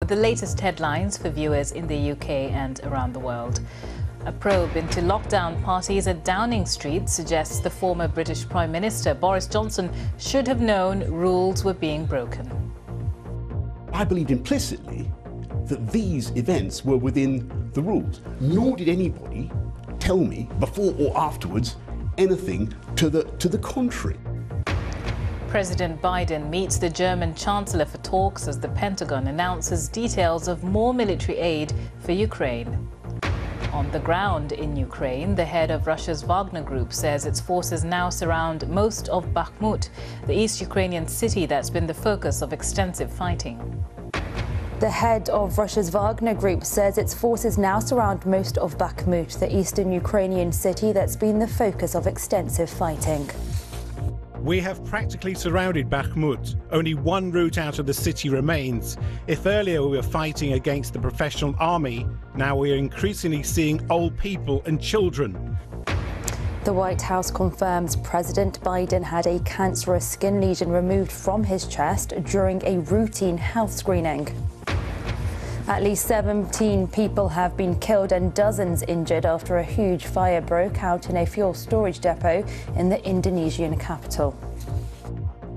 The latest headlines for viewers in the UK and around the world. A probe into lockdown parties at Downing Street suggests the former British Prime Minister Boris Johnson should have known rules were being broken. I believed implicitly that these events were within the rules. Nor did anybody tell me before or afterwards anything to the contrary. President Biden meets the German Chancellor for talks as the Pentagon announces details of more military aid for Ukraine. On the ground in Ukraine, the head of Russia's Wagner Group says its forces now surround most of Bakhmut, the East Ukrainian city that's been the focus of extensive fighting. The head of Russia's Wagner Group says its forces now surround most of Bakhmut, the eastern Ukrainian city that's been the focus of extensive fighting. We have practically surrounded Bakhmut. Only one route out of the city remains. If earlier we were fighting against the professional army, now we are increasingly seeing old people and children. The White House confirms President Biden had a cancerous skin lesion removed from his chest during a routine health screening. At least 17 people have been killed and dozens injured after a huge fire broke out in a fuel storage depot in the Indonesian capital.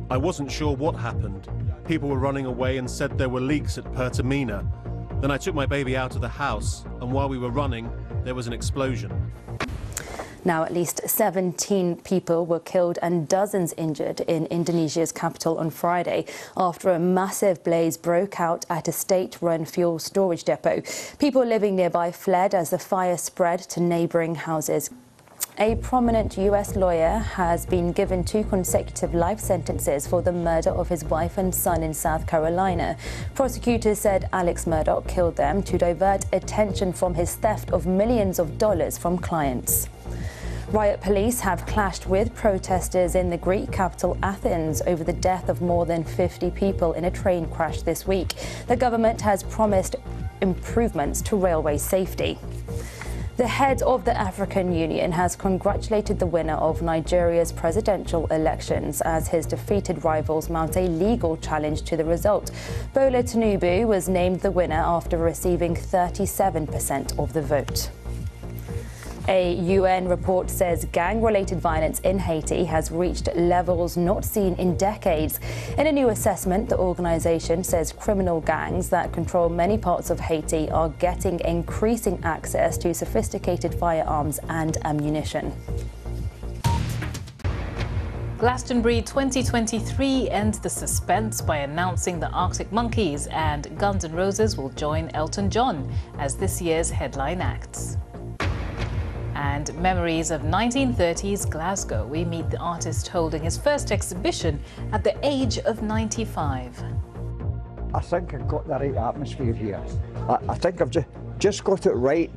I wasn't sure what happened. People were running away and said there were leaks at Pertamina. Then I took my baby out of the house, and while we were running, there was an explosion. Now, at least 17 people were killed and dozens injured in Indonesia's capital on Friday after a massive blaze broke out at a state-run fuel storage depot. People living nearby fled as the fire spread to neighbouring houses. A prominent US lawyer has been given 2 consecutive life sentences for the murder of his wife and son in South Carolina. Prosecutors said Alex Murdaugh killed them to divert attention from his theft of millions of dollars from clients. Riot police have clashed with protesters in the Greek capital Athens over the death of more than 50 people in a train crash this week. The government has promised improvements to railway safety. The head of the African Union has congratulated the winner of Nigeria's presidential elections as his defeated rivals mount a legal challenge to the result. Bola Tinubu was named the winner after receiving 37% of the vote. A UN report says gang-related violence in Haiti has reached levels not seen in decades. In a new assessment, the organization says criminal gangs that control many parts of Haiti are getting increasing access to sophisticated firearms and ammunition. Glastonbury 2023 ends the suspense by announcing the Arctic Monkeys, and Guns N' Roses will join Elton John as this year's headline acts. And memories of 1930s Glasgow. We meet the artist holding his first exhibition at the age of 95. I think I've got the right atmosphere here. I think I've just got it right.